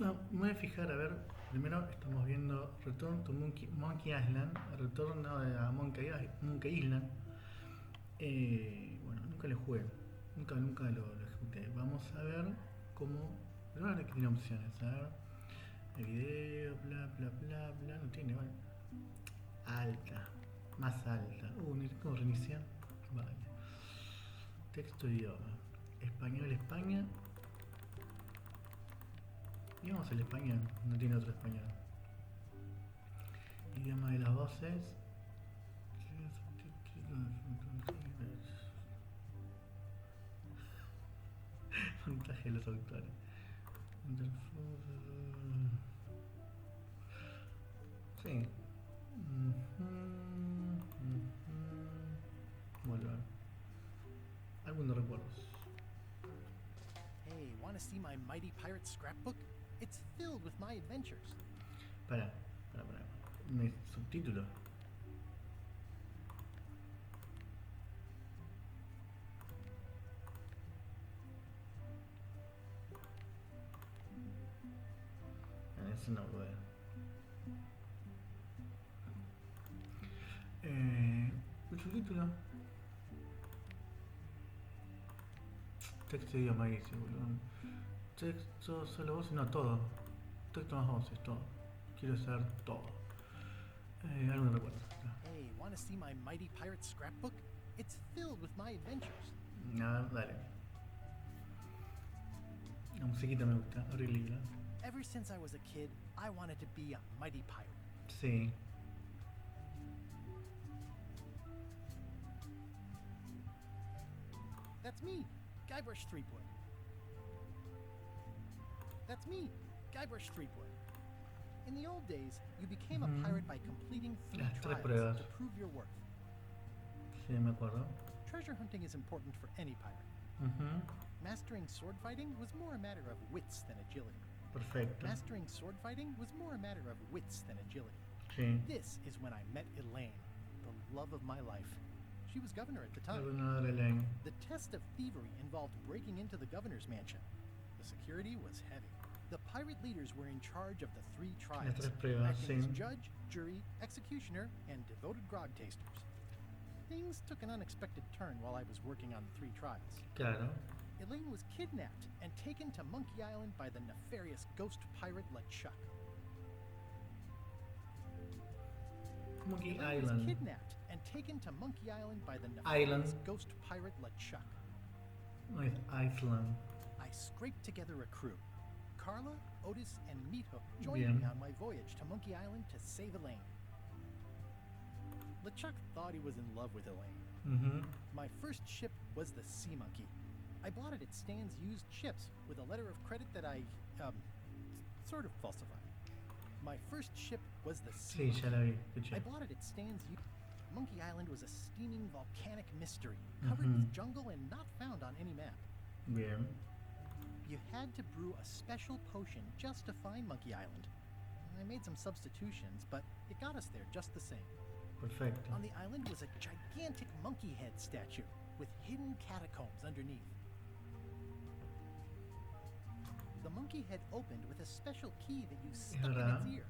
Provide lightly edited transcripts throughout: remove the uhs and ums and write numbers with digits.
Bueno, me voy a fijar, a ver. Primero estamos viendo Return to Monkey Island. Retorno a Monkey Island. Bueno, nunca lo jugué. Nunca lo ejecuté. Vamos a ver cómo. Pero ahora que tiene opciones. A ver. El video, bla bla bla bla. No tiene, vale. Alta. Más alta. Necesito como reiniciar. Vale. Texto idioma. Español España. Y vamos al español, no tiene otro español. Idioma de las voces. Montaje de los autores. Sí. Bueno, algunos recuerdos. Hey, want to see my mighty pirate scrapbook? It's filled with my adventures. Para. Mi subtítulo. Eso no puedo. El subtítulo. Texto idioma dice, boludo. Texto solo voces, no todo. Texto más voces, todo. Quiero saber todo. Algo no recuerdo. Hey, want to see my mighty pirate scrapbook? It's filled with my adventures. Nada, dale. La musiquita me gusta, horrible. Ever since I was a kid, I wanted to be a mighty pirate. Sí. That's me, Guybrush Threepwood. That's me, Guybrush Threepwood. In the old days, you became a pirate by completing 3 trials to prove your worth. Sí, me acuerdo. Treasure hunting is important for any pirate. Mastering sword fighting was more a matter of wits than agility. Perfecto. Mastering sword fighting was more a matter of wits than agility. Sí. This is when I met Elaine, the love of my life. She was governor at the time. Elaine. The test of thievery involved breaking into the governor's mansion. The security was heavy. The pirate leaders were in charge of the 3 trials, acting as judge, jury, executioner, and devoted grog tasters. Things took an unexpected turn while I was working on the 3 trials. Claro. Elaine was kidnapped and taken to Monkey Island by the nefarious ghost pirate LeChuck. Monkey Elaine Island. was kidnapped and taken to Monkey Island by the nefarious ghost pirate LeChuck. No, Iceland. I scraped together a crew. Carla, Otis, and Meathook joined me on my voyage to Monkey Island to save Elaine. LeChuck thought he was in love with Elaine. My first ship was the Sea Monkey. I bought it at Stan's used ships with a letter of credit that I, sort of falsified. My first ship was the Sea Monkey. I bought it at Stan's Monkey Island was a steaming volcanic mystery, covered with jungle and not found on any map. Bien. You had to brew a special potion just to find Monkey Island. I made some substitutions, but it got us there just the same. Perfecto. On the island was a gigantic monkey head statue with hidden catacombs underneath. The monkey head opened with a special key that you stuck in its ear.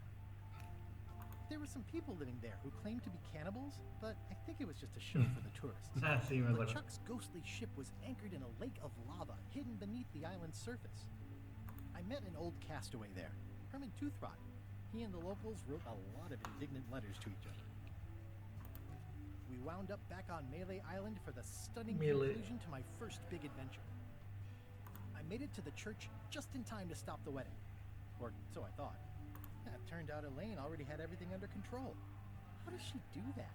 There were some people living there who claimed to be cannibals, but I think it was just a show for the tourists. Sí, me acuerdo. LeChuck's ghostly ship was anchored in a lake of lava hidden beneath the island's surface. I met an old castaway there, Herman Toothrot. He and the locals wrote a lot of indignant letters to each other. We wound up back on Melee Island for the stunning conclusion to my first big adventure. I made it to the church just in time to stop the wedding. Or so I thought. It turned out Elaine already had everything under control. How does she do that?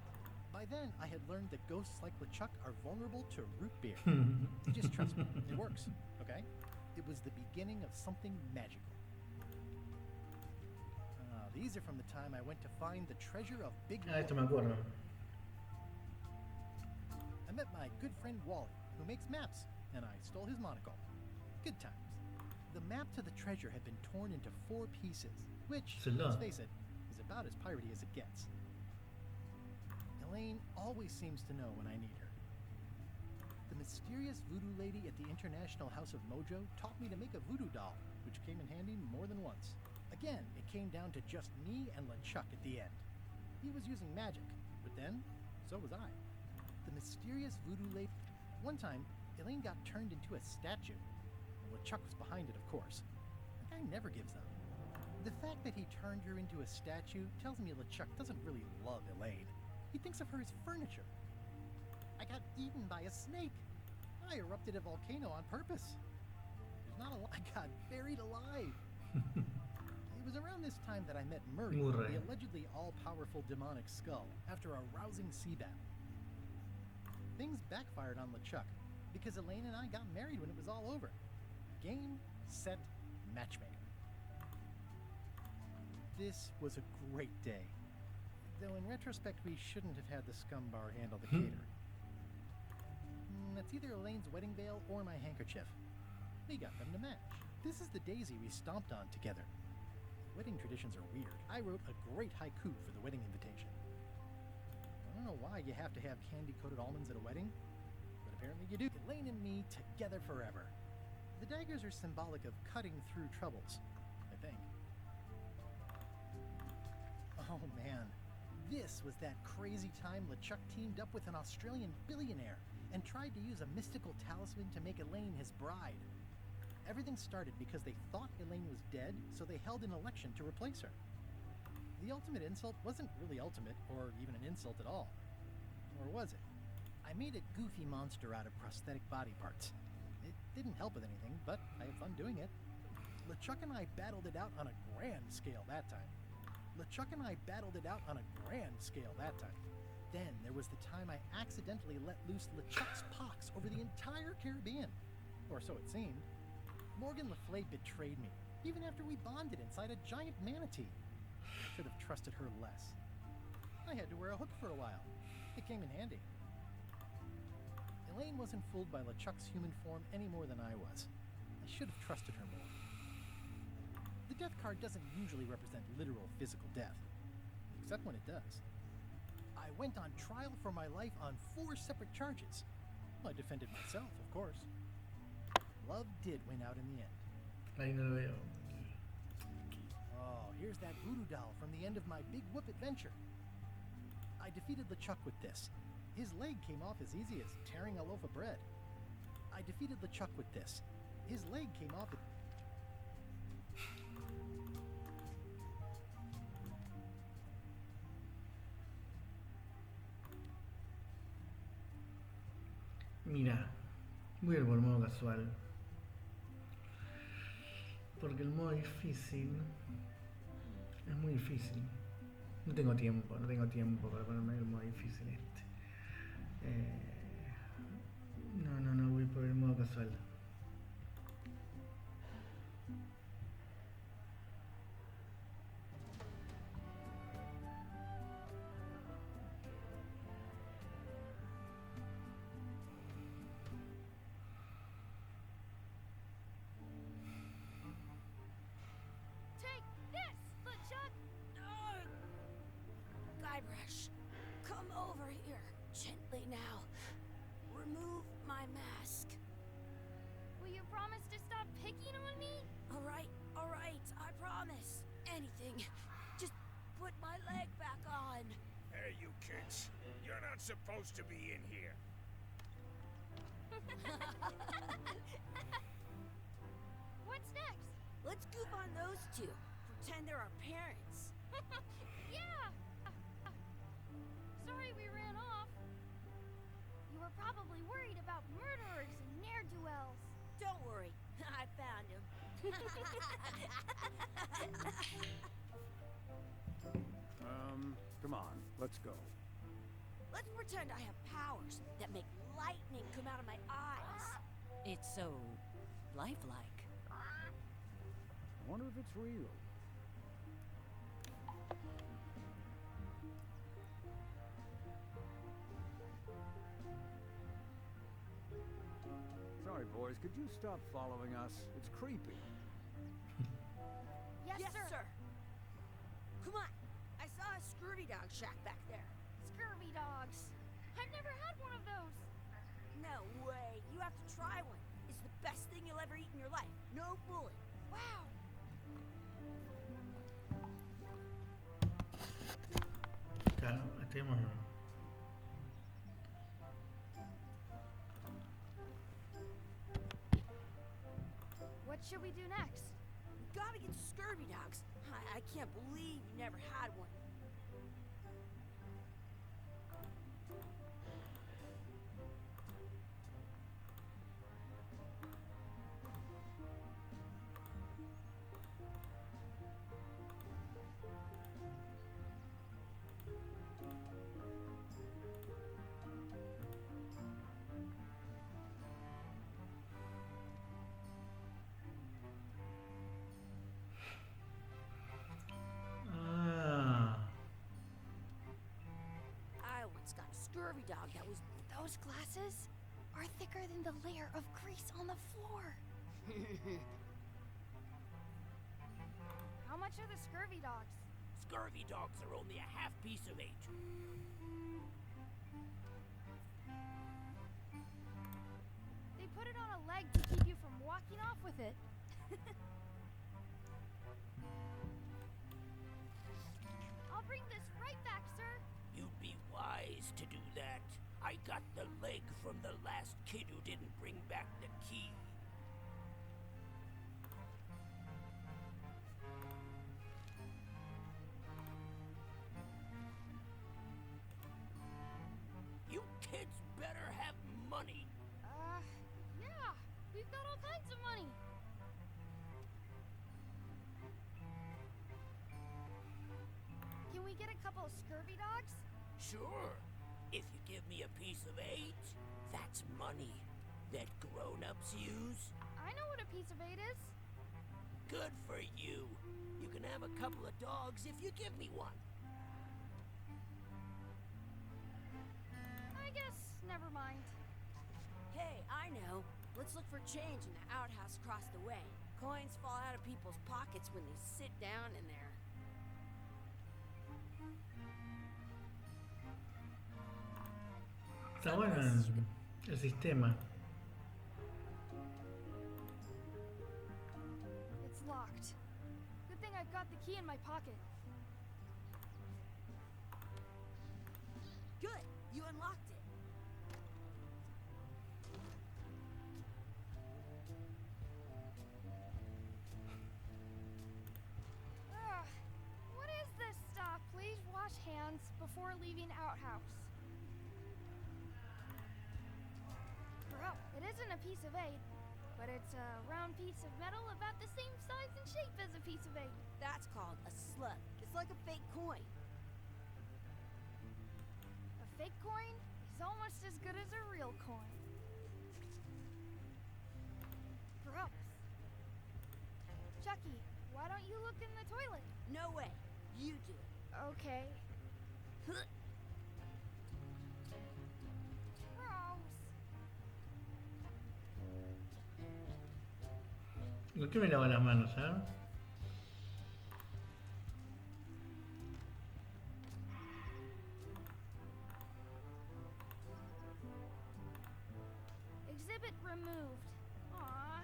By then, I had learned that ghosts like LeChuck are vulnerable to root beer. You just trust me. It works, okay? It was the beginning of something magical. These are from the time I went to find the treasure of Big Wally. Esto me acuerdo. I met my good friend Wally, who makes maps, and I stole his monocle. Good times. The map to the treasure had been torn into 4 pieces, which, let's face it, is about as piratey as it gets. Elaine always seems to know when I need her. The mysterious voodoo lady at the International House of Mojo taught me to make a voodoo doll, which came in handy more than once. Again, it came down to just me and LeChuck at the end. He was using magic, but then, so was I. The mysterious voodoo lady... One time, Elaine got turned into a statue. LeChuck was behind it, of course. The guy never gives up. The fact that he turned her into a statue tells me LeChuck doesn't really love Elaine. He thinks of her as furniture. I got eaten by a snake. I erupted a volcano on purpose. There's not a lot. I got buried alive. It was around this time that I met Murray, Murray. the allegedly all-powerful demonic skull, after a rousing sea battle. Things backfired on LeChuck because Elaine and I got married when it was all over. Game, set, matchmaker. This was a great day. Though in retrospect, we shouldn't have had the scum bar handle the catering. That's either Elaine's wedding veil or my handkerchief. We got them to match. This is the daisy we stomped on together. Wedding traditions are weird. I wrote a great haiku for the wedding invitation. I don't know why you have to have candy-coated almonds at a wedding, but apparently you do. Elaine and me together forever. The daggers are symbolic of cutting through troubles, I think. Oh man, this was that crazy time LeChuck teamed up with an Australian billionaire and tried to use a mystical talisman to make Elaine his bride. Everything started because they thought Elaine was dead, so they held an election to replace her. The ultimate insult wasn't really ultimate, or even an insult at all. Or was it? I made a goofy monster out of prosthetic body parts. It didn't help with anything, but I had fun doing it. LeChuck and I battled it out on a grand scale that time. Then there was the time I accidentally let loose LeChuck's pox over the entire Caribbean. Or so it seemed. Morgan Le Fay betrayed me, even after we bonded inside a giant manatee. Should have trusted her less. I had to wear a hook for a while. It came in handy. Elaine wasn't fooled by LeChuck's human form any more than I was. I should have trusted her more. The death card doesn't usually represent literal physical death, except when it does. I went on trial for my life on 4 separate charges. I defended myself, of course. Love did win out in the end. Ahí no lo veo. Oh, here's that voodoo doll from the end of my Big Whoop adventure. I defeated LeChuck with this. His leg came off as easy as tearing a loaf of bread. I defeated LeChuck with this. His leg came off... Mira, voy a ir por modo casual. Porque el modo difícil es muy difícil. No tengo tiempo para ponerme el modo difícil este. No, voy por el modo casual. Take this, LeChuck! Guybrush, come over here. Gently now. Remove my mask. Will you promise to stop picking on me? All right, I promise. Anything. Just put my leg back on. Hey, you kids. You're not supposed to be in here. What's next? Let's goof on those two. Pretend they're our parents. Yeah! Sorry we ran off. You were probably worried about murderers and ne'er-do-wells. Don't worry. I found him. Come on, let's go. Let's pretend I have powers that make lightning come out of my eyes. It's so lifelike. I wonder if it's real. Sorry, boys, could you stop following us? It's creepy. Yes, sir. Come on. I saw a scurvy dog shack back there. Scurvy dogs. I've never had one of those. No way. You have to try one. It's the best thing you'll ever eat in your life. No bullet. Wow. Claro, estemos. What should we do next? We gotta get scurvy dogs. I can't believe you never had one. Ah, I once got a scurvy dog that was... Those glasses are thicker than the layer of grease on the floor. How much are the scurvy dogs? Scurvy dogs are only a half piece of 8. They put it on a leg to keep you from walking off with it. I'll bring this right back, sir. You'd be wise to do that. I got the leg from the last kid who didn't bring back the key. You kids better have money. Yeah. We've got all kinds of money. Can we get a couple of scurvy dogs? Sure. If you give me a piece of 8, that's money that grown-ups use. I know what a piece of 8 is. Good for you. You can have a couple of dogs if you give me one. I guess never mind. Hey, I know. Let's look for change in the outhouse across the way. Coins fall out of people's pockets when they sit down in there. está bueno el sistema. It's locked. Good thing I've got the key in my pocket. Good. You unlocked it. Ugh. What is this stuff? Please wash hands before leaving outhouse. Well, it isn't a piece of 8, but it's a round piece of metal about the same size and shape as a piece of 8. That's called a slug. It's like a fake coin. A fake coin is almost as good as a real coin. Gross. Chucky, why don't you look in the toilet? No way. You do it. Okay. Huh. Gross. ¿Por qué me lavo las manos, sabes? Exhibit removed. Aww.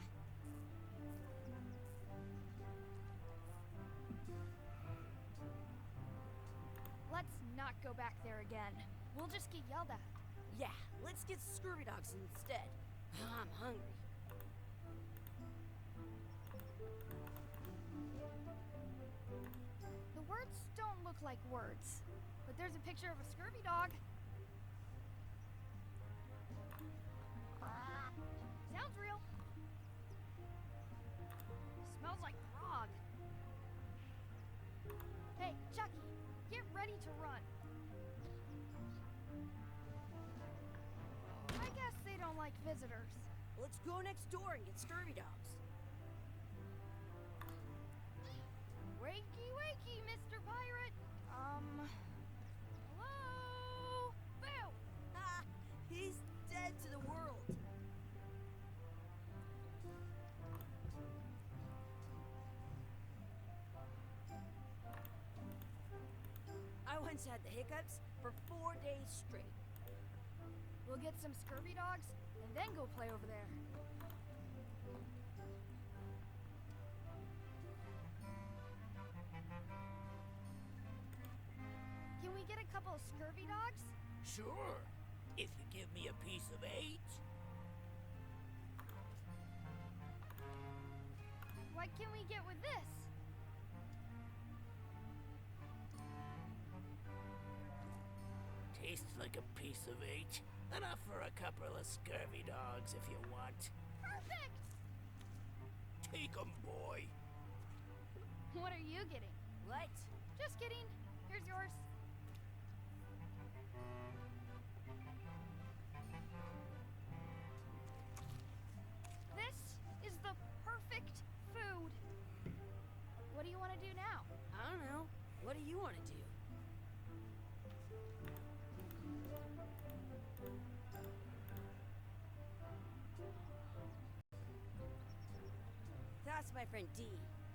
Let's not go back there again. We'll just get yelled at. Yeah, let's get scurvy dogs instead. I'm hungry. The words don't look like words, but there's a picture of a scurvy dog. Sounds real. Smells like frog. Hey, Chucky, get ready to run. I guess they don't like visitors. Let's go next door and get scurvy dogs. Wakey, wakey, Mr. Pirate. Hello? Boo! Ah, he's dead to the world. I once had the hiccups for 4 days straight. We'll get some scurvy dogs and then go play over there. Can we get a couple of scurvy dogs? Sure, if you give me a piece of 8. What can we get with this? Tastes like a piece of 8. Enough for a couple of scurvy dogs if you want. Perfect! Take 'em, boy. What are you getting? What? Just kidding. Here's yours. This is the perfect food. What do you want to do now? I don't know. What do you want to do? That's my friend D.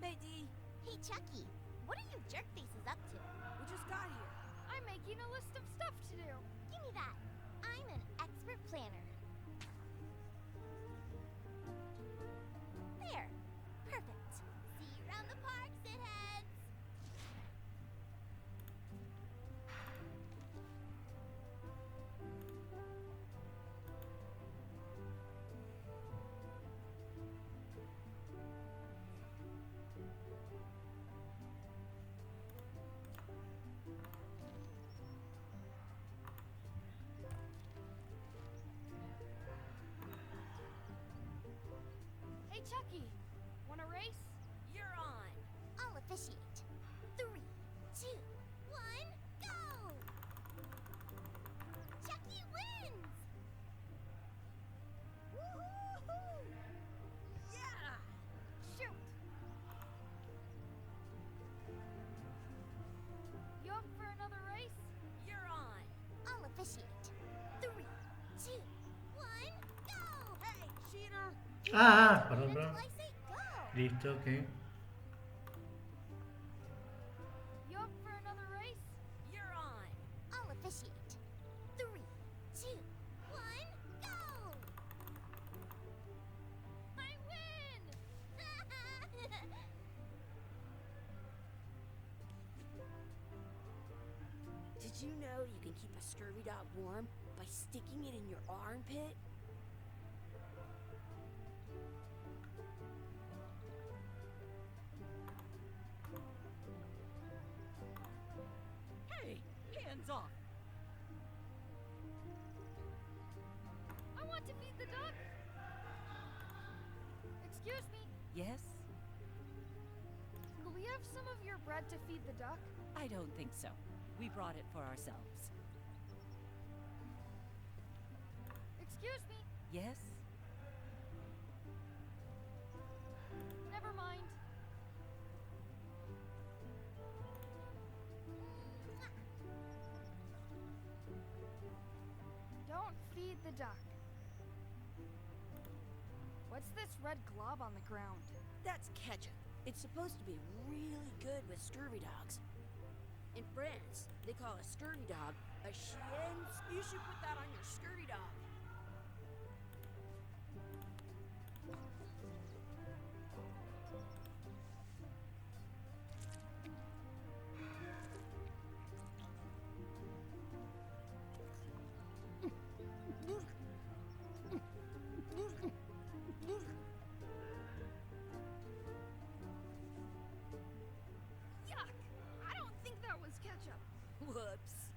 Hey, D. Hey, Chucky, what are you jerk faces up to? We just got here. I'm making a list of stuff to do. Give me that. I'm an expert planner. There. Perfect. See you around the park, shitheads. Hey, Chucky. Want to race? You're on. I'll officiate. 3, 2, 1, go! Chucky wins! Woohoo! Yeah! Shoot. You up for another race? You're on. I'll officiate. 3, 2, 1, go! Hey, cheater! Perdón, Until perdón. I say go! Listo, ok. You up for another race? You're on. I'll officiate. 3, 2, 1, go! I win! Did you know you can keep a scurvy dog warm by sticking it in your armpit? Hey, hands off! I want to feed the duck. Excuse me. Yes? Could we have some of your bread to feed the duck? I don't think so. We brought it for ourselves. Excuse me. Yes? Never mind. Don't feed the duck. What's this red glob on the ground? That's ketchup. It's supposed to be really good with scurvy dogs. In France, they call a scurvy dog a chien. You should put that on your scurvy dog. Yuck! I don't think that was ketchup. Whoops.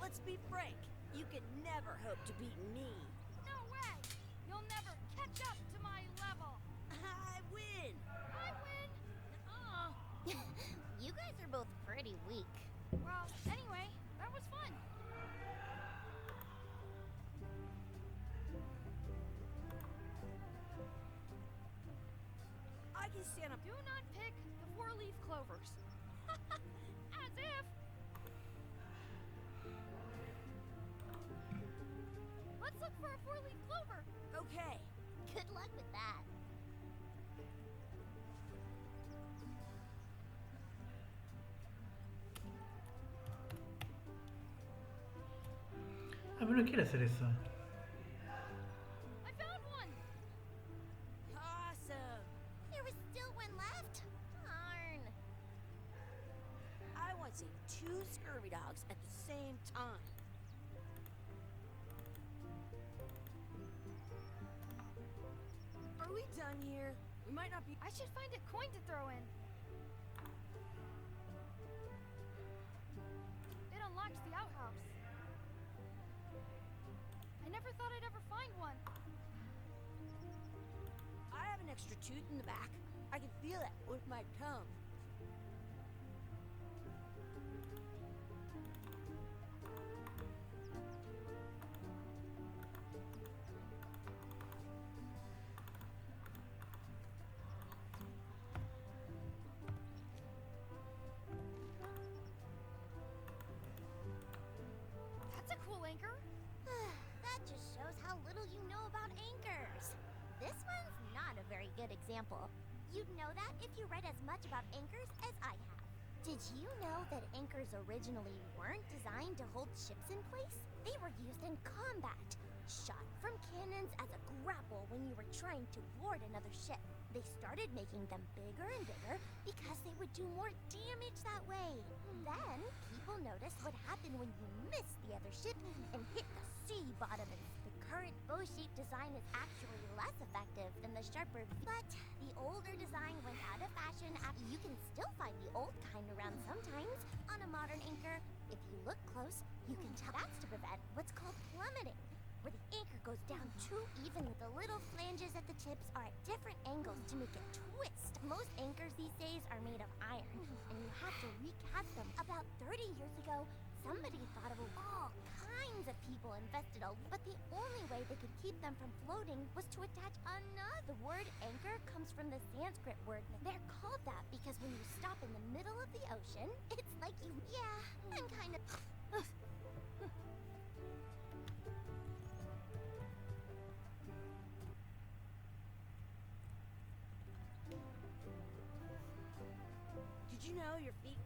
Let's be frank. You can never hope to beat me. No way! You'll never catch up to my level. I win. I win. You guys are both pretty weak. Well, anyway, that was fun. I can stand up. Do not pick the four-leaf clovers. As if. Let's look for a four-leaf clover. Okay. Good luck with that. Ah, pero no quiere hacer eso. I found one. Awesome. There was still one left. Darn. I want to see 2 scurvy dogs at the same time. Are we done here? We might not be. I should find a coin to throw in. It unlocks the outhouse. I never thought I'd ever find one. I have an extra tooth in the back. I can feel it with my tongue. That's a cool anchor. That just shows how little you know about anchors. This one's not a very good example. You'd know that if you read as much about anchors as I have. Did you know that anchors originally weren't designed to hold ships in place? They were used in combat, shot from cannons as a grapple when you were trying to board another ship. They started making them bigger and bigger because they would do more damage that way. Then, people noticed what happened when you missed the other ship and hit the sea bottom. And the current bow-shaped design is actually less effective than the sharper. But the older design went out of fashion. You can still find the old kind around sometimes on a modern anchor. If you look close, you can tell that's to prevent what's called plummeting, where the anchor goes down too evenly. The little flanges at the tips are at different angles to make it twist. Most anchors these days are made of iron, and you have to recast them. About 30 years ago, somebody thought of all kinds of people invested but the only way they could keep them from floating was to attach another. The word anchor comes from the Sanskrit word. They're called that because when you stop in the middle of the ocean, it's like I'm kind of... Did you know your feet?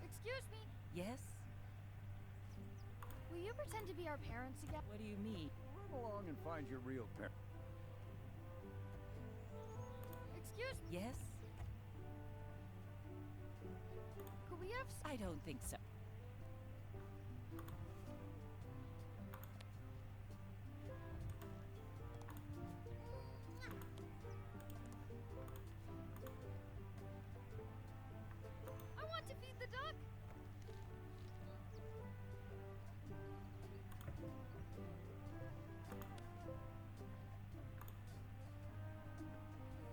Excuse me. Yes? Will you pretend to be our parents again? What do you mean? Run along and find your real parents. Excuse me. Yes? Could we have... I don't think so. I want to feed the duck.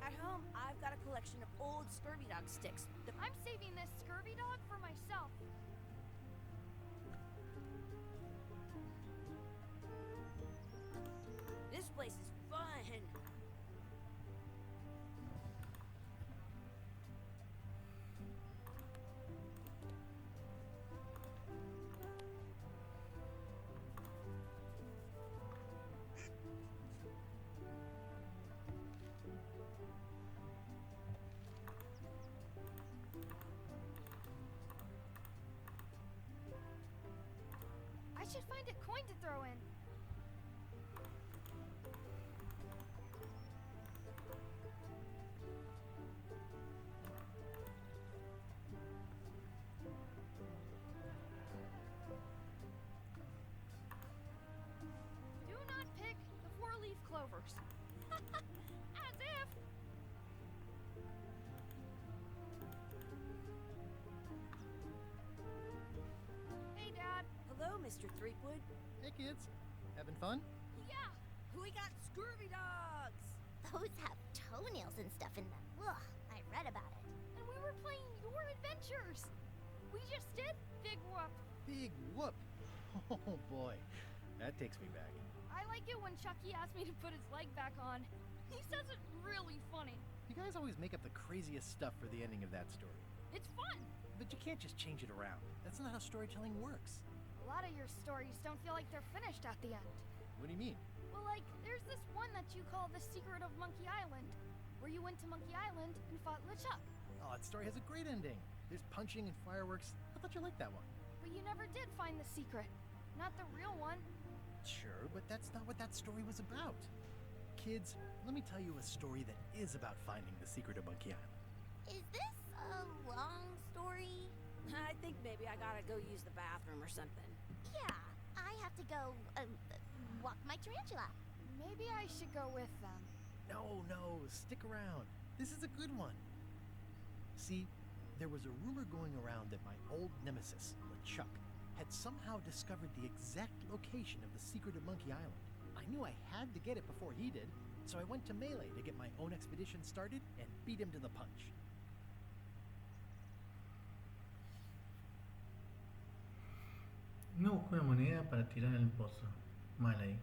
At home, I've got a collection of old scurvy dog sticks. I'm saving this scurvy dog for myself. This place is fun. I should find a coin to throw in. Do not pick the four-leaf clovers. As if. Hey, Dad. Hello, Mr. Threepwood. Hey, kids. Having fun? Yeah. We got scurvy dogs. Those have toenails and stuff in them. Ugh, I read about it. And we were playing your adventures. We just did Big Whoop. Big whoop. Oh boy, that takes me back. I like it when Chucky asks me to put his leg back on. He says it really funny. You guys always make up the craziest stuff for the ending of that story. It's fun. But you can't just change it around. That's not how storytelling works. A lot of your stories don't feel like they're finished at the end. What do you mean? Well, like, there's this one that you call The Secret of Monkey Island, where you went to Monkey Island and fought LeChuck. Oh, that story has a great ending. There's punching and fireworks. I thought you liked that one. But you never did find the secret. Not the real one. Sure, but that's not what that story was about. Kids, let me tell you a story that is about finding the secret of Monkey Island. Is this a long story? I think maybe I gotta go use the bathroom or something. Yeah, I have to go walk my tarantula. Maybe I should go with them. No, stick around. This is a good one. See, there was a rumor going around that my old nemesis, LeChuck, had somehow discovered the exact location of the secret of Monkey Island. I knew I had to get it before he did, so I went to Melee to get my own expedition started and beat him to the punch. No busco una moneda para tirar al pozo. Mal ahí.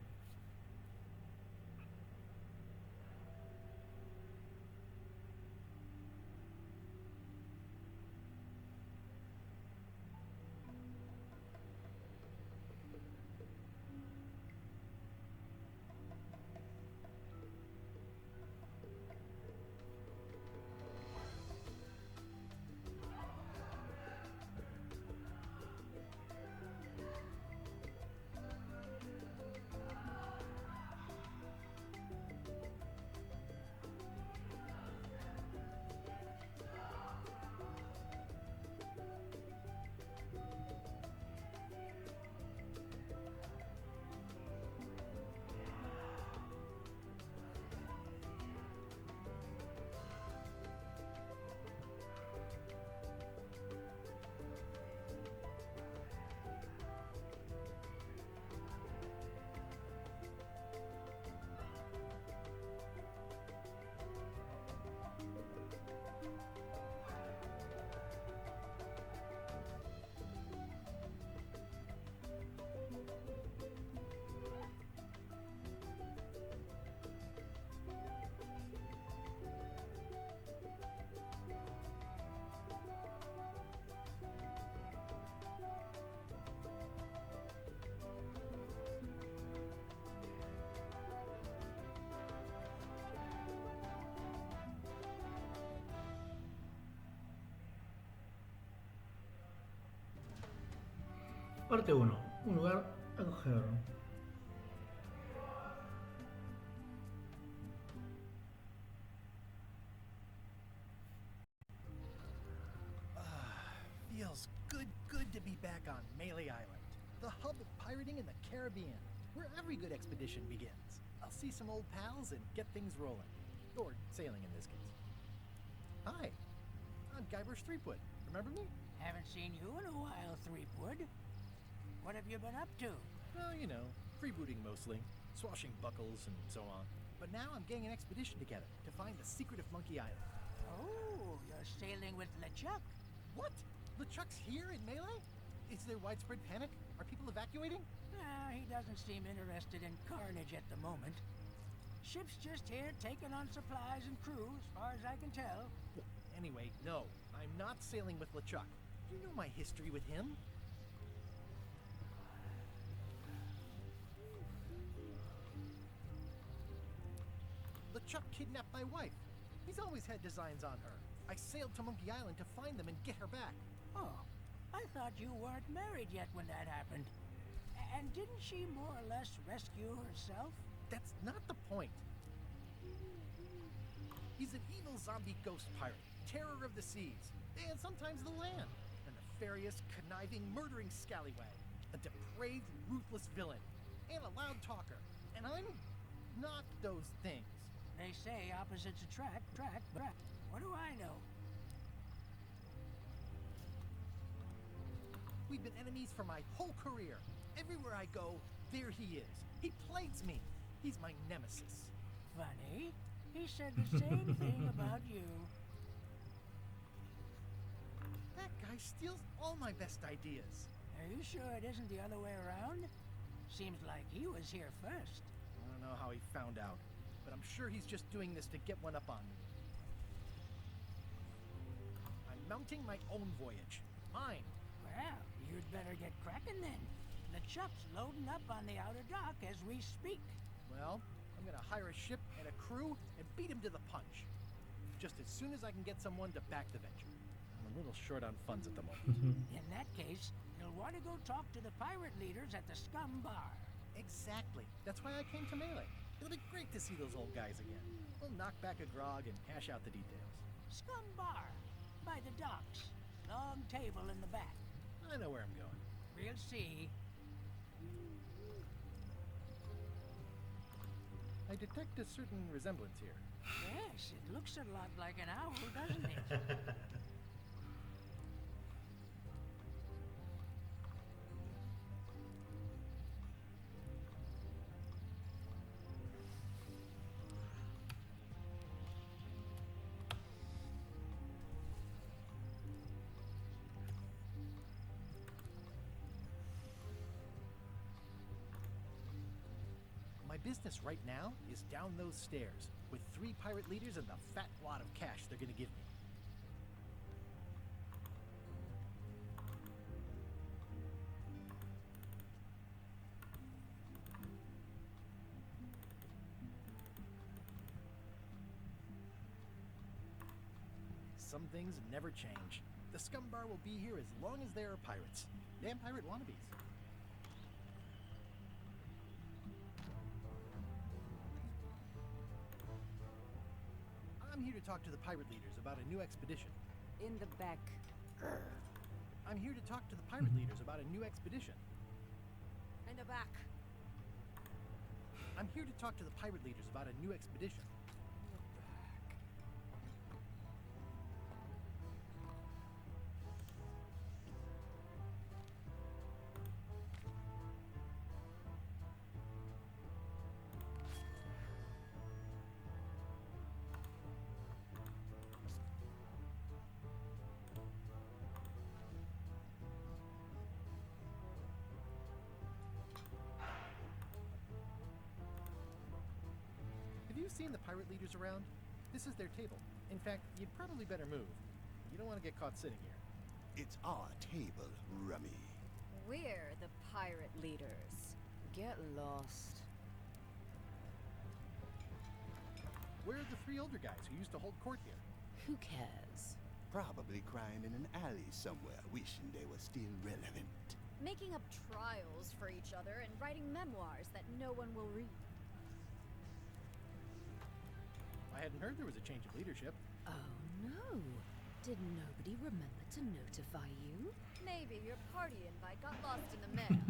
Parte 1. Un lugar acogedor. Feels good to be back on Melee Island, the hub of pirating in the Caribbean, where every good expedition begins. I'll see some old pals and get things rolling. Or sailing in this case. Hi, I'm Guybrush Threepwood. Remember me? Haven't seen you in a while, Threepwood. What have you been up to? Well, you know, freebooting mostly, swashing buckles and so on. But now I'm getting an expedition together to find the secret of Monkey Island. Oh, you're sailing with LeChuck. What? LeChuck's here in Melee? Is there widespread panic? Are people evacuating? He doesn't seem interested in carnage at the moment. Ship's just here taking on supplies and crew, as far as I can tell. Anyway, no, I'm not sailing with LeChuck. You know my history with him. LeChuck kidnapped my wife. He's always had designs on her. I sailed to Monkey Island to find them and get her back. Oh, I thought you weren't married yet when that happened. And didn't she more or less rescue herself? That's not the point. He's an evil zombie ghost pirate, terror of the seas, and sometimes the land. A nefarious, conniving, murdering scallywag. A depraved, ruthless villain. And a loud talker. And I'm not those things. They say opposites attract, but what do I know? We've been enemies for my whole career. Everywhere I go, there he is. He plagues me. He's my nemesis. Funny. He said the same thing about you. That guy steals all my best ideas. Are you sure it isn't the other way around? Seems like he was here first. I don't know how he found out, but I'm sure he's just doing this to get one up on me. I'm mounting my own voyage. Mine. Well, you'd better get cracking then. The Chuck's loading up on the outer dock as we speak. Well, I'm gonna hire a ship and a crew and beat him to the punch. Just as soon as I can get someone to back the venture. I'm a little short on funds at the moment. In that case, you'll want to go talk to the pirate leaders at the Scum Bar. Exactly. That's why I came to Melee. It'll be great to see those old guys again. We'll knock back a grog and hash out the details. Scum Bar, by the docks. Long table in the back. I know where I'm going. We'll see. I detect a certain resemblance here. Yes, it looks a lot like an owl, doesn't it? My business right now is down those stairs, with 3 pirate leaders and the fat wad of cash they're gonna give me. Some things never change. The Scum Bar will be here as long as there are pirates. Damn pirate wannabes. I'm here to talk to the pirate leaders about a new expedition. In the back. I'm here to talk to the pirate leaders about a new expedition. In the back. I'm here to talk to the pirate leaders about a new expedition. Have you seen the pirate leaders around? This is their table. In fact, you'd probably better move. You don't want to get caught sitting here. It's our table, Rummy. We're the pirate leaders. Get lost. Where are the 3 older guys who used to hold court here? Who cares? Probably crying in an alley somewhere, wishing they were still relevant. Making up trials for each other and writing memoirs that no one will read. I hadn't heard there was a change of leadership. Oh no. Did nobody remember to notify you? Maybe your party invite got lost in the mail.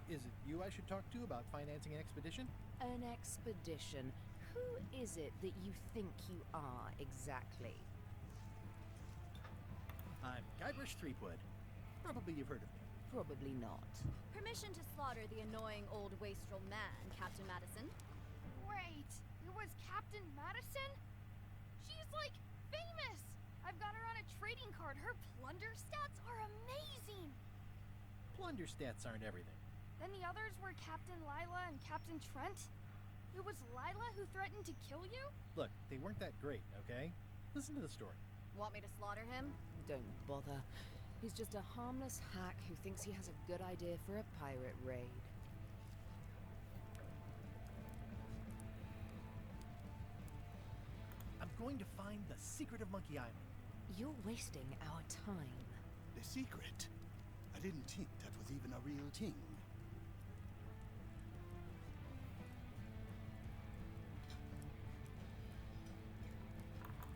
Is it you I should talk to about financing an expedition? An expedition? Who is it that you think you are exactly? I'm Guybrush Threepwood. Probably you've heard of me. Probably not. Permission to slaughter the annoying old wastrel man, Captain Madison. Wait, it was Captain Madison? She's like famous! I've got her on a trading card. Her plunder stats are amazing! Plunder stats aren't everything. Then the others were Captain Lila and Captain Trent? It was Lila who threatened to kill you? Look, they weren't that great, okay? Listen to the story. Want me to slaughter him? Don't bother. He's just a harmless hack who thinks he has a good idea for a pirate raid. I'm going to find the secret of Monkey Island. You're wasting our time. The secret? I didn't think that was even a real thing.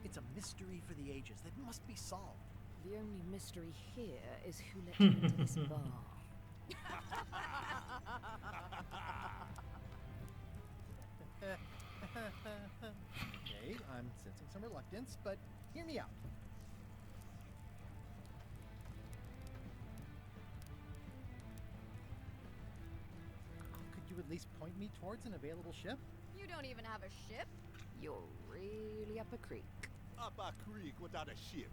It's a mystery for the ages that must be solved. The only mystery here is who let you into this bar. Okay, I'm sensing some reluctance, but hear me out. Could you at least point me towards an available ship? You don't even have a ship? You're really up a creek. Up a creek without a ship.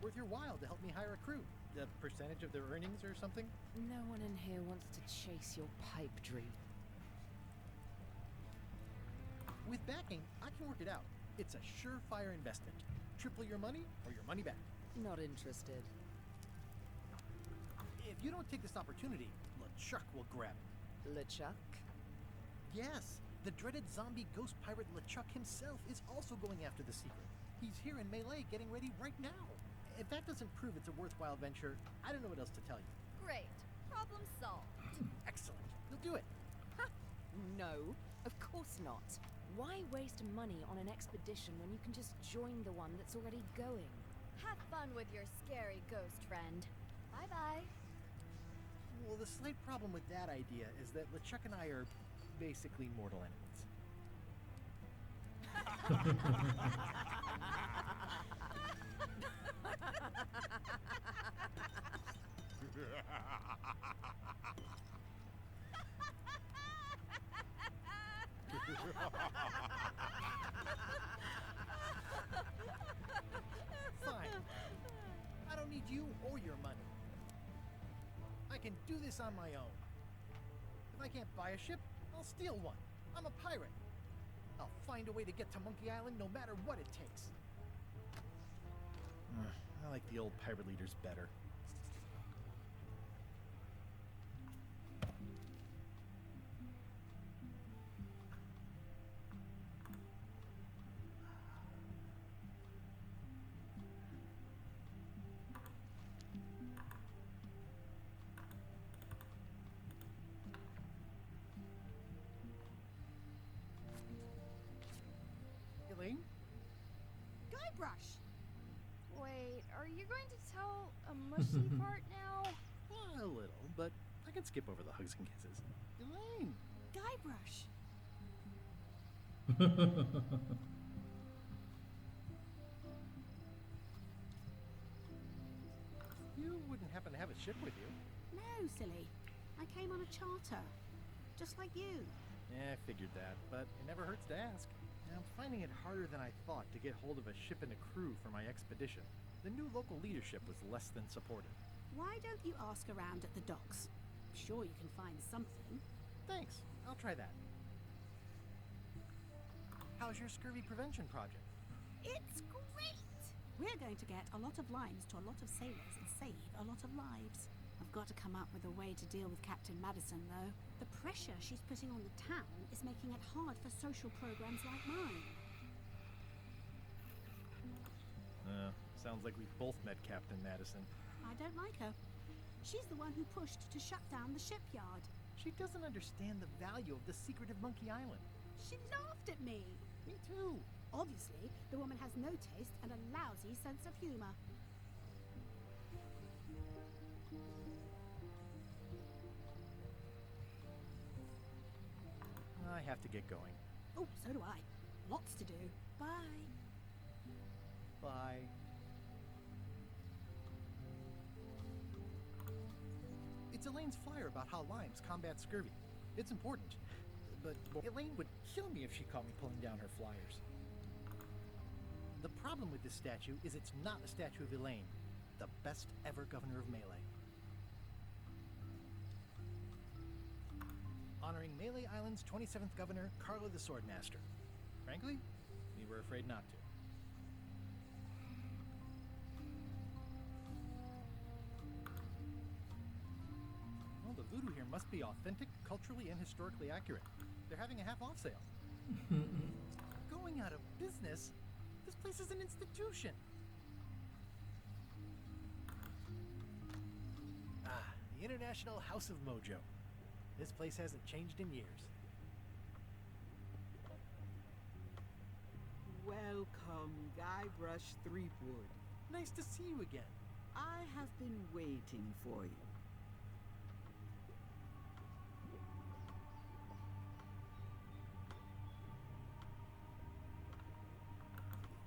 worth your while to help me hire a crew. The percentage of their earnings or something? No one in here wants to chase your pipe dream. With backing, I can work it out. It's a surefire investment. Triple your money or your money back. Not interested. If you don't take this opportunity, LeChuck will grab it. LeChuck? Yes, the dreaded zombie ghost pirate LeChuck himself is also going after the secret. He's here in Melee getting ready right now. If that doesn't prove it's a worthwhile venture, I don't know what else to tell you. Great. Problem solved. Excellent. You'll do it. No, of course not. Why waste money on an expedition when you can just join the one that's already going? Have fun with your scary ghost friend. Bye-bye. Well, the slight problem with that idea is that LeChuck and I are basically mortal enemies. Fine. I don't need you or your money. I can do this on my own. If I can't buy a ship, I'll steal one. I'm a pirate. I'll find a way to get to Monkey Island no matter what it takes. I like the old pirate leaders better. Elaine? Guybrush! Wait, are you going to tell a mushy part now? A little, but I can skip over the hugs and kisses. Elaine! Guybrush! You wouldn't happen to have a ship with you? No, silly. I came on a charter. Just like you. Yeah, I figured that, but it never hurts to ask. I'm finding it harder than I thought to get hold of a ship and a crew for my expedition. The new local leadership was less than supportive. Why don't you ask around at the docks? I'm sure you can find something. Thanks. I'll try that. How's your scurvy prevention project? It's great! We're going to get a lot of lines to a lot of sailors and save a lot of lives. I've got to come up with a way to deal with Captain Madison, though. The pressure she's putting on the town is making it hard for social programs like mine. Sounds like we've both met Captain Madison. I don't like her. She's the one who pushed to shut down the shipyard. She doesn't understand the value of the secret of Monkey Island. She laughed at me. Me too. Obviously, the woman has no taste and a lousy sense of humor. I have to get going. Oh, so do I. Lots to do. Bye. Bye. It's Elaine's flyer about how limes combat scurvy. It's important. But Elaine would kill me if she caught me pulling down her flyers. The problem with this statue is it's not a statue of Elaine, the best ever governor of Melee. Honoring Melee Island's 27th governor, Carla the Swordmaster. Frankly, we were afraid not to. Well, the voodoo here must be authentic, culturally, and historically accurate. They're having a half-off sale. Going out of business? This place is an institution. Ah, the International House of Mojo. This place hasn't changed in years. Welcome, Guybrush Threepwood. Nice to see you again. I have been waiting for you.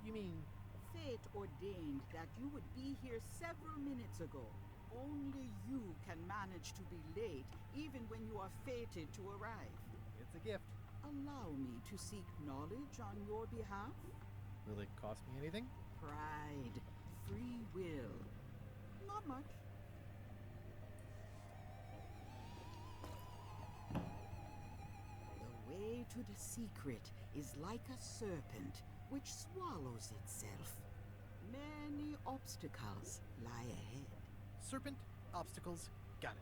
You mean... Fate ordained that you would be here several minutes ago. Only you can manage to be late, even when you are fated to arrive. It's a gift. Allow me to seek knowledge on your behalf. Will it cost me anything? Pride, free will. Not much. The way to the secret is like a serpent which swallows itself. Many obstacles lie ahead. Serpent, obstacles, got it.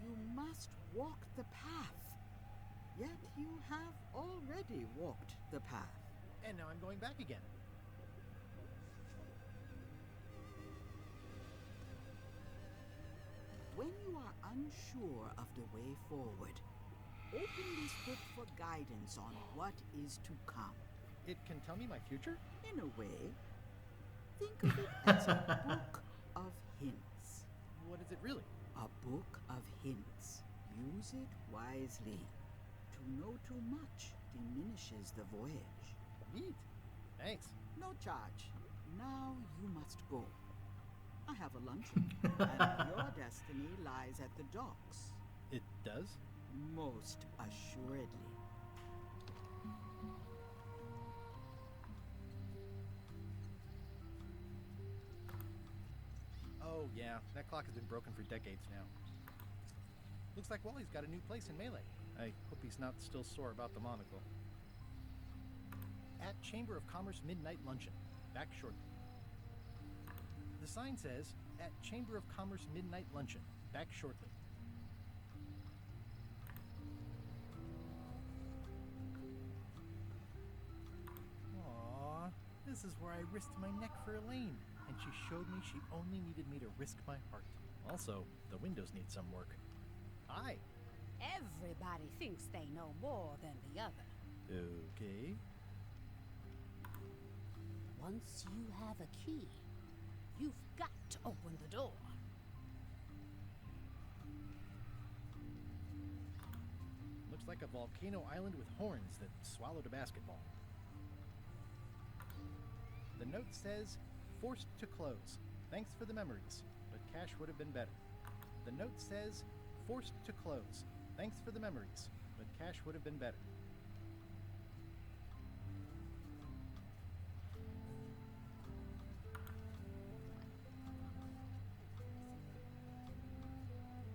You must walk the path. Yet you have already walked the path. And now I'm going back again. When you are unsure of the way forward, open this book for guidance on what is to come. It can tell me my future? In a way, think of it as a book of hints. What is it really? A book of hints. Use it wisely. To know too much diminishes the voyage. Neat. Thanks. No charge. Now you must go. I have a luncheon, and your destiny lies at the docks. It does? Most assuredly. Oh, yeah. That clock has been broken for decades now. Looks like Wally's got a new place in Melee. I hope he's not still sore about the monocle. At Chamber of Commerce Midnight Luncheon. Back shortly. The sign says, at Chamber of Commerce Midnight Luncheon. Back shortly. Aww. This is where I risked my neck for Elaine. And she showed me she only needed me to risk my heart. Also, the windows need some work. Hi. Everybody thinks they know more than the other. Okay. Once you have a key, you've got to open the door. Looks like a volcano island with horns that swallowed a basketball. The note says, forced to close. Thanks for the memories, but cash would have been better. The note says, forced to close. Thanks for the memories, but cash would have been better.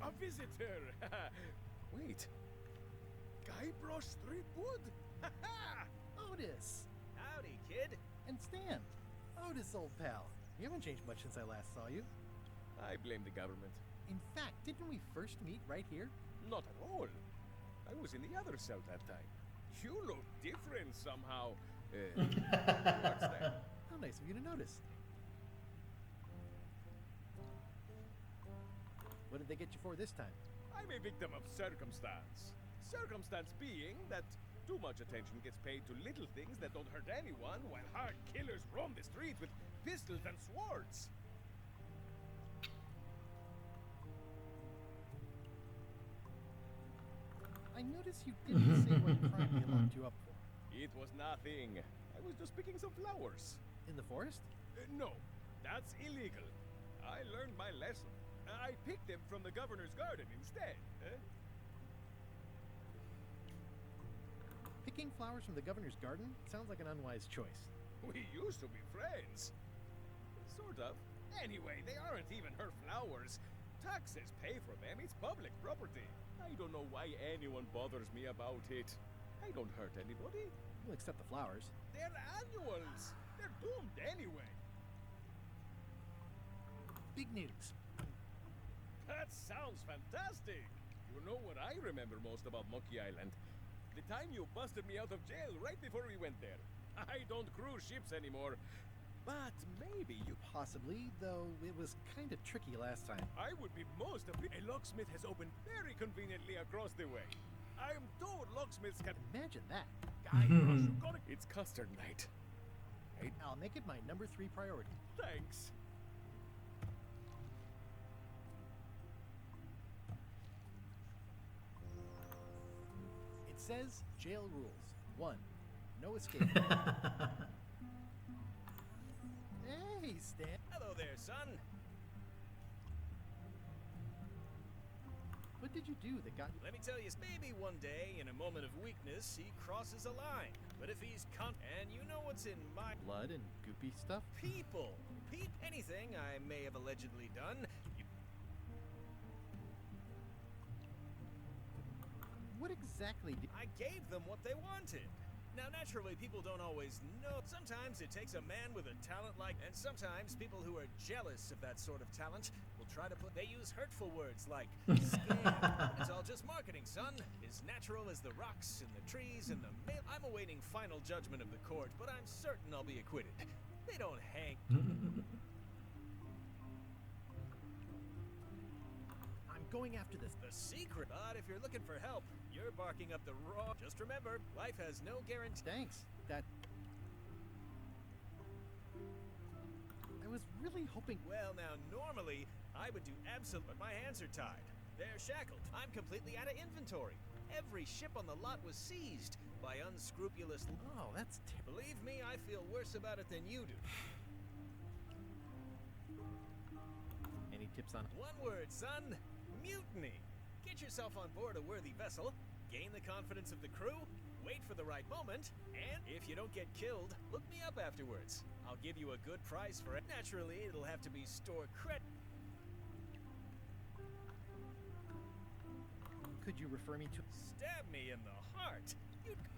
A visitor! Wait. Guybrush Threepwood? Otis! Howdy, kid. And Stan. Otis, old pal. You haven't changed much since I last saw you. I blame the government. In fact, didn't we first meet right here? Not at all. I was in the other cell that time. You look different somehow. What's that? How nice of you to notice. What did they get you for this time? I'm a victim of circumstance. Circumstance being that too much attention gets paid to little things that don't hurt anyone, while hard killers roam the streets with pistols and swords. I noticed you didn't say what crime they locked you up for. It was nothing. I was just picking some flowers. In the forest? No, that's illegal. I learned my lesson. I picked them from the governor's garden instead. Picking flowers from the governor's garden sounds like an unwise choice. We used to be friends. Sort of. Anyway, they aren't even her flowers. Taxes pay for them. It's public property. I don't know why anyone bothers me about it. I don't hurt anybody. Well, except the flowers. They're annuals. They're doomed anyway. Big news. That sounds fantastic. You know what I remember most about Monkey Island? The time you busted me out of jail right before we went there. I don't cruise ships anymore. But maybe you... Possibly, though it was kind of tricky last time. I would be most of... A locksmith has opened very conveniently across the way. I am told locksmiths can... Imagine that. It's custard night. I'll make it my number 3 priority. Thanks. It says jail rules. 1. No escape. Hey, Stan. Hello there, son. But did you do that got you? Let me tell you, maybe one day, in a moment of weakness, he crosses a line. But if he's and you know what's in my Blood and goopy stuff? people, anything I may have allegedly done, What exactly did... I gave them what they wanted. Now, naturally, people don't always know. Sometimes it takes a man with a talent like, and sometimes people who are jealous of that sort of talent will try to put. They use hurtful words like scam. It's all just marketing, son. As natural as the rocks and the trees and the mail. I'm awaiting final judgment of the court, but I'm certain I'll be acquitted. They don't hang. I'm going after this. The secret. But if you're looking for help, you're barking up the wrong. Just remember, life has no guarantee. Thanks. That... I was really hoping... Well, now, normally, I would do but my hands are tied. They're shackled. I'm completely out of inventory. Every ship on the lot was seized by unscrupulous... Oh, that's... Believe me, I feel worse about it than you do. Any tips on... One word, son. Mutiny. Get yourself on board a worthy vessel, gain the confidence of the crew, wait for the right moment, and if you don't get killed, look me up afterwards. I'll give you a good price for it. Naturally, it'll have to be store credit. Could you refer me to... Stab me in the heart.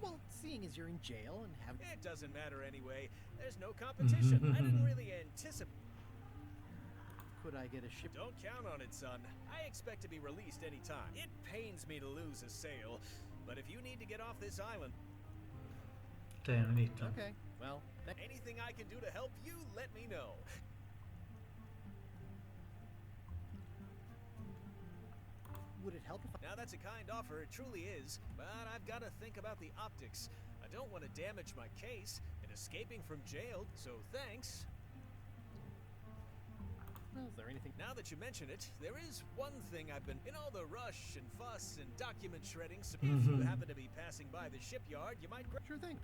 Well, seeing as you're in jail and have... It doesn't matter anyway. There's no competition. I didn't really anticipate... Could I get a ship? Don't count on it, son. I expect to be released any time. It pains me to lose a sale, but if you need to get off this island... Damn, listo. Okay, well... Anything I can do to help you, let me know. Would it help if I... Now that's a kind offer, it truly is, but I've got to think about the optics. I don't want to damage my case in escaping from jail, so thanks. Well, is there anything... Now that you mention it, there is one thing I've been... In all the rush and fuss and document shredding, so if you happen to be passing by the shipyard, you might... Sure thing.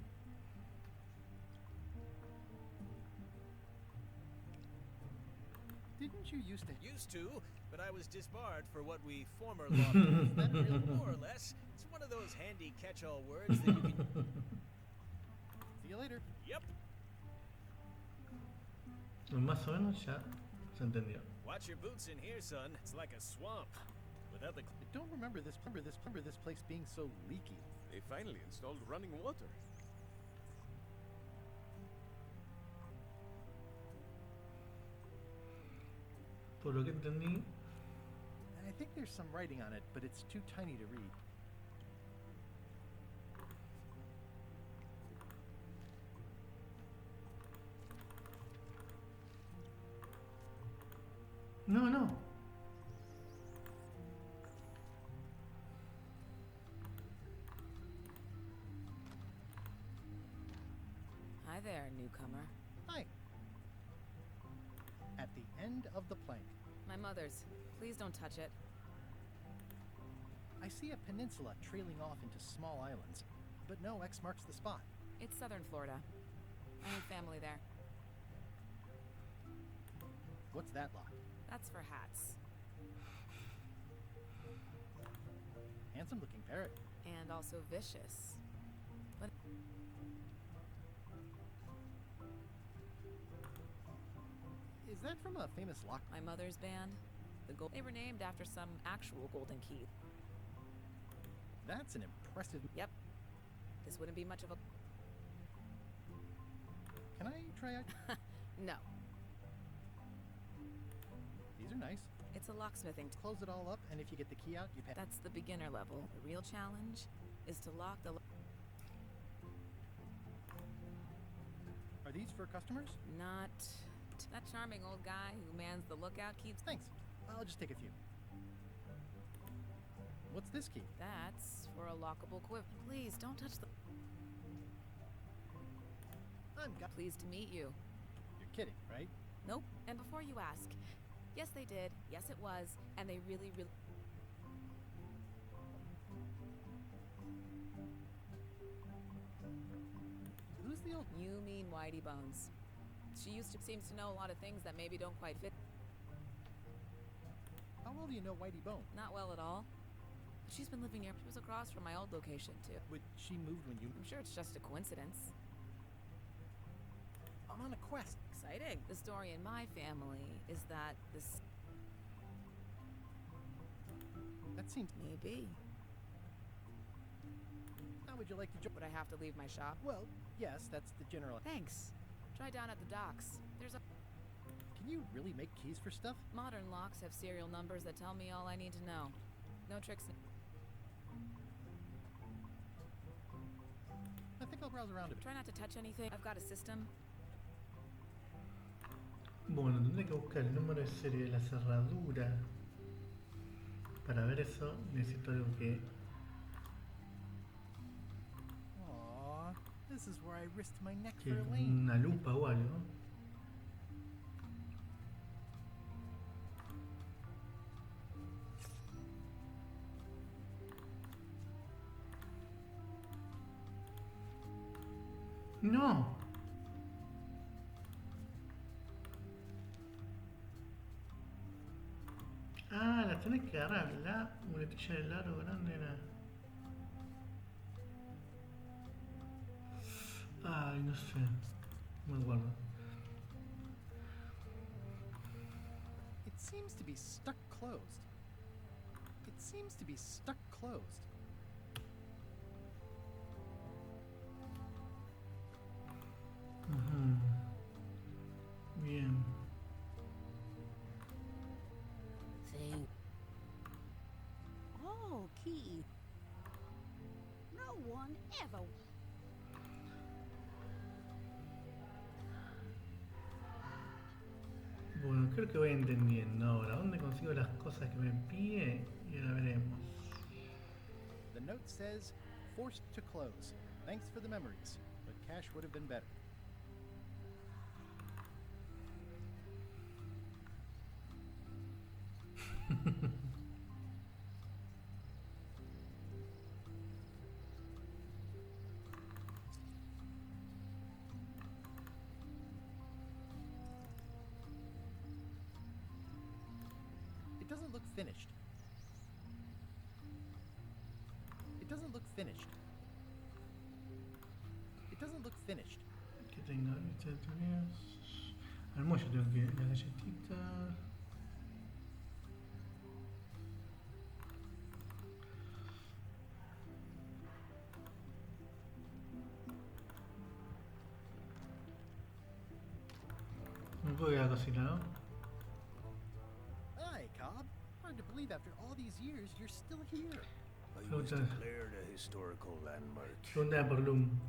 Didn't you used to... Used to, but I was disbarred for what we former law... Is that real? More or less. It's one of those handy catch-all words that you can... See you later. Yep. Más o menos ya se entendió. Watch your boots in here, son. It's like a swamp. Without the... I don't remember this place being so leaky. They finally installed running water. Por lo que entendí, I think there's some writing on it, but it's too tiny to read. no. Hi there, newcomer. Hi. At the end of the plank. My mother's. Please don't touch it. I see a peninsula trailing off into small islands, but no X marks the spot. It's southern Florida. I have family there. What's that lock? That's for hats. Handsome looking parrot. And also vicious. But is that from a famous lock? my mother's band, the Gold. They were named after some actual golden key. That's an impressive... Yep. This wouldn't be much of a... Can I try out? No. These are nice. It's a locksmithing. Close it all up, and if you get the key out, you pay. That's the beginner level. The real challenge is to lock the... Are these for customers? Not... That charming old guy who mans the lookout keeps... Thanks. I'll just take a few. What's this key? That's for a lockable quiver. Please, don't touch the... Pleased to meet you. You're kidding, right? Nope. And before you ask, yes they did, yes it was, and they really... Who's the old... You mean Whitey Bones. She seems to know a lot of things that maybe don't quite fit. How well do you know Whitey Bone? Not well at all. She's been living near. She was across from my old location, too. But she moved when you... I'm sure it's just a coincidence. I'm on a quest. Exciting. The story in my family is that this... That seems... Maybe. How would you like to join? Would I have to leave my shop? Well, yes, that's the general... Thanks. Try down at the docks. There's a... Can you really make keys for stuff? Modern locks have serial numbers that tell me all I need to know. No tricks. I think I'll browse around a bit. Try not to touch anything. I've got a system. Bueno, tendré que buscar el número de serie de la cerradura. Para ver eso necesito algo que... Aww, this is where I risked my neck que for Elaine. una lupa o algo. No. Ah, la tenés que agarrar. La muletilla del aro grande era. Ay, no sé. No me acuerdo. It seems to be stuck closed. It seems to be stuck closed. Ujú. Bien. Thing. Oh, key. No one ever. Bueno, creo que voy entendiendo ahora. ¿Dónde consigo las cosas que me pide? Y ahora veremos. The note says, forced to close. Thanks for the memories, but cash would have been better. It doesn't look finished. It doesn't look finished. It doesn't look finished. Que tengo estas tareas. Al muelle tengo que las galletitas. Me puedo ir a la cocina, ¿no? Hi, Cobb. Hard to believe after all these years you're still here. I was declared a historical landmark. Pregunta por Loom.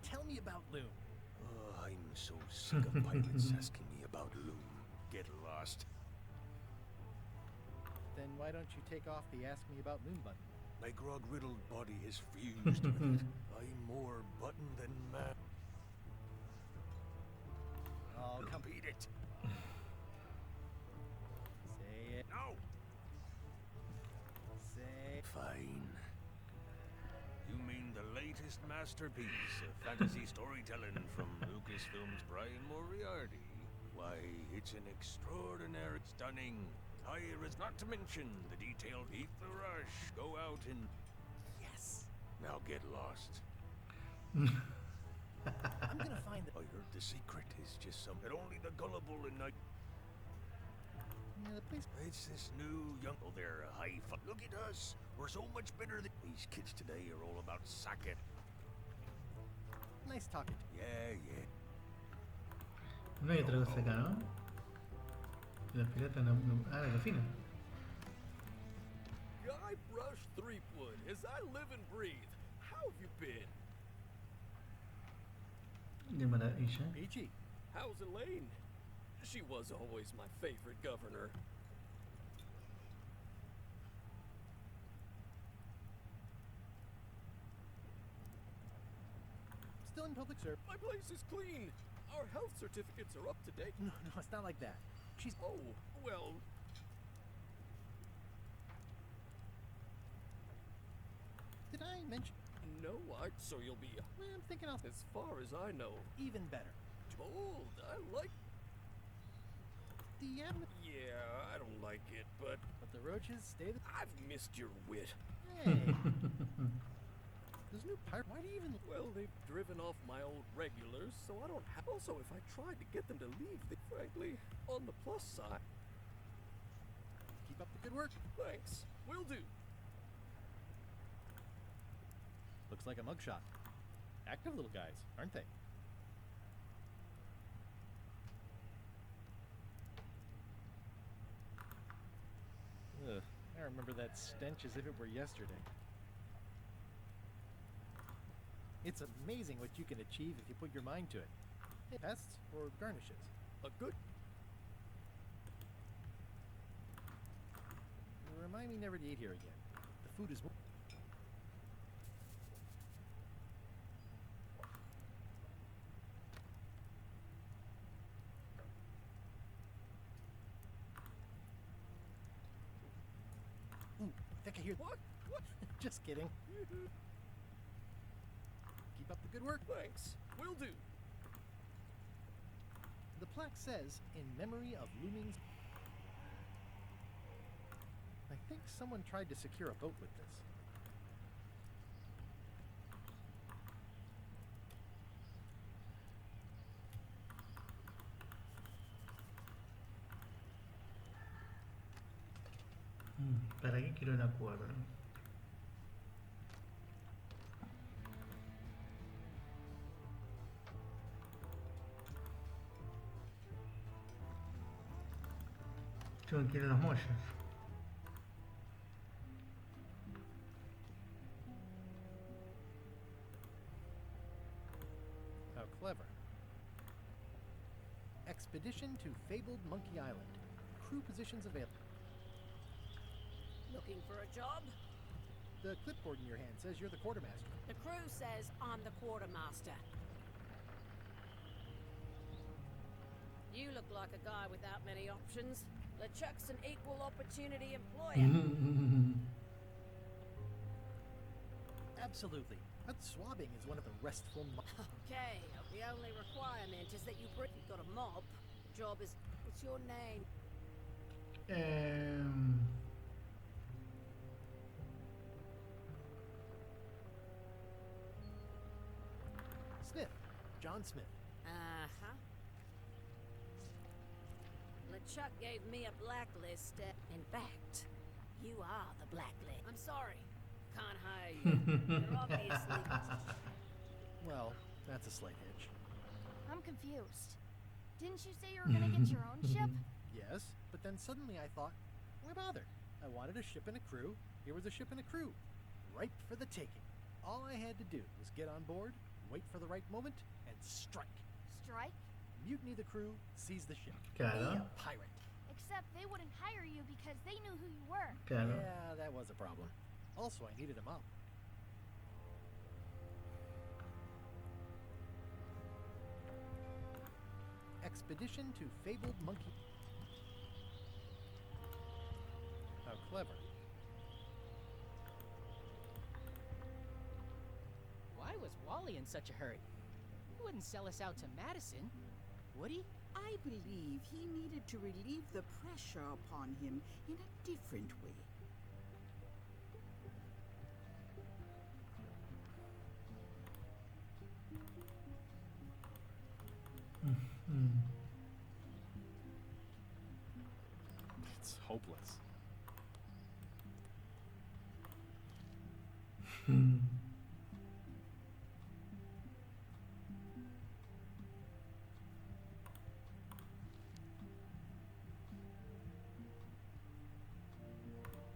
Tell me about Loom. Oh, I'm so sick of pilots asking me about Loom. Get lost. Then why don't you take off the Ask Me About Loom button? My grog-riddled body has fused with it. I'm more button than man. Oh, come beat it. Say it. No. Say. Fine. You mean the latest masterpiece of fantasy storytelling from Lucasfilm's Brian Moriarty? Why, it's an extraordinary, stunning, high-res, not to mention the detailed Eat the Rush, go out and... Yes! Now get lost. I'm gonna find the... I heard the secret is just some... that only the gullible and night... Yeah, the place... It's this new young... Oh, they're high... Look at us! We're so much better than... These kids today are all about socket. Nice talking to you. Yeah. No hay otra cosa acá, ¿no? Los piratas no... Ah, la cocina. Guy Brush Threepwood, as I live and breathe. How have you been? De maravilla. Peachy. How's Elaine? She was always my favorite governor. Still in public service. My place is clean. Our health certificates are up to date. No, it's not like that. She's... Oh, well... Did I mention... No, so you'll be... Well, I'm thinking I'll... As far as I know. Even better. Told, I like... The Yeah, I don't like it, but... the roaches stay the... I've missed your wit. Hey. Those new pirate... Why do you even... Well, they've driven off my old regulars, so I don't have... Also, if I tried to get them to leave, frankly, on the plus side... Keep up the good work. Thanks. Will do. Looks like a mugshot. Active little guys, aren't they? Ugh, I remember that stench as if it were yesterday. It's amazing what you can achieve if you put your mind to it. Pests or garnishes? A good... Remind me never to eat here again. The food is... Ooh, I think I hear... What? Just kidding. Keep up the good work. Thanks. Will do. The plaque says, in memory of looming... I think someone tried to secure a boat with this. ¿Para qué quiero la cuerda? Yo quiero las mollas. How clever. Expedition to fabled Monkey Island. Crew positions available. Looking for a job? The clipboard in your hand says you're the quartermaster. The crew says I'm the quartermaster. You look like a guy without many options. LeChuck's an equal opportunity employer. Absolutely. But swabbing is one of the restful... Okay, the only requirement is that you've got a mop. Job is... What's your name? Smith. John Smith. Uh-huh. LeChuck gave me a blacklist. In fact, you are the blacklist. I'm sorry. Can't hire you. You're obviously... Well, that's a slight hitch. I'm confused. Didn't you say you were gonna get your own ship? Yes, but then suddenly I thought, why bother? I wanted a ship and a crew. Here was a ship and a crew. Ripe for the taking. All I had to do was get on board, wait for the right moment, and strike. Strike? Mutiny the crew, seize the ship. Claro. Be a pirate. Except they wouldn't hire you because they knew who you were. Claro. Yeah, that was a problem. Also, I needed a mop. Expedition to fabled Monkey... How clever. Why was Wally in such a hurry? He wouldn't sell us out to Madison, would he? I believe he needed to relieve the pressure upon him in a different way. It's hopeless.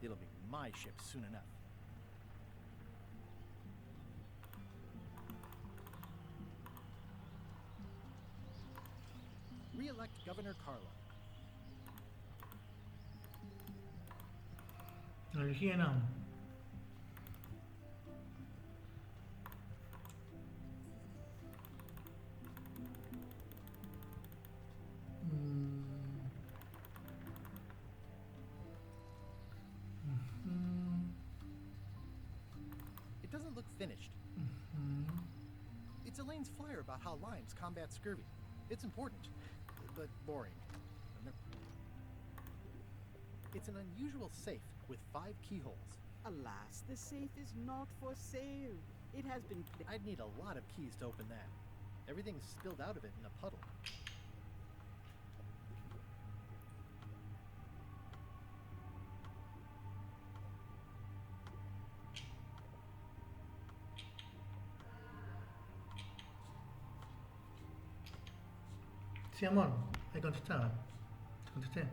It'll be my ship soon enough. Re-elect Governor Carlo. Energía no. It doesn't look finished. It's Elaine's flyer about how limes combat scurvy. It's important, but boring. It's an unusual safe with 5 keyholes. Alas, the safe is not for sale. It has been... I'd need a lot of keys to open that. Everything's spilled out of it in a puddle. Sí, amor, ahí contestaba. Contesté.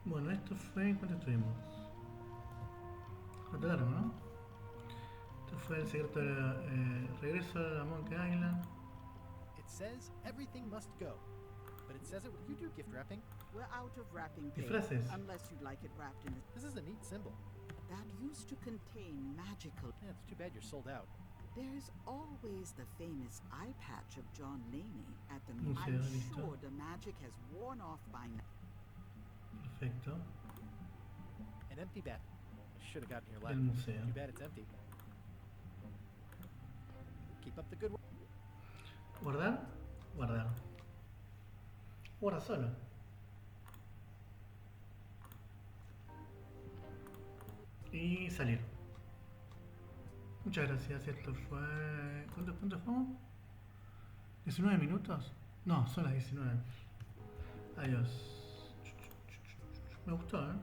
Bueno, esto fue... ¿Cuánto estuvimos? Bastante largo, ¿no? Esto fue el secreto de regreso a la Monkey Island. It says everything must go. But it says it when you do gift wrapping. We're out of wrapping paper, Disfraces. unless you'd like it wrapped in... This is a neat symbol. That used to contain magical... Yeah, it's too bad you're sold out. There's always the famous eye patch of John Laney at the... Museo, I'm listo. sure the magic has worn off by now. Perfecto. An empty bat. I should have gotten here last. El museo. Too bad it's empty. Keep up the good work. ¿Guardar? Guardar. Guarda solo. Y salir. Muchas gracias. Esto fue... ¿Cuántos puntos fuimos? ¿19 minutos? No, son las 19. Adiós. Me gustó, ¿eh?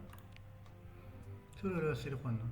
Seguro que lo voy a seguir jugando.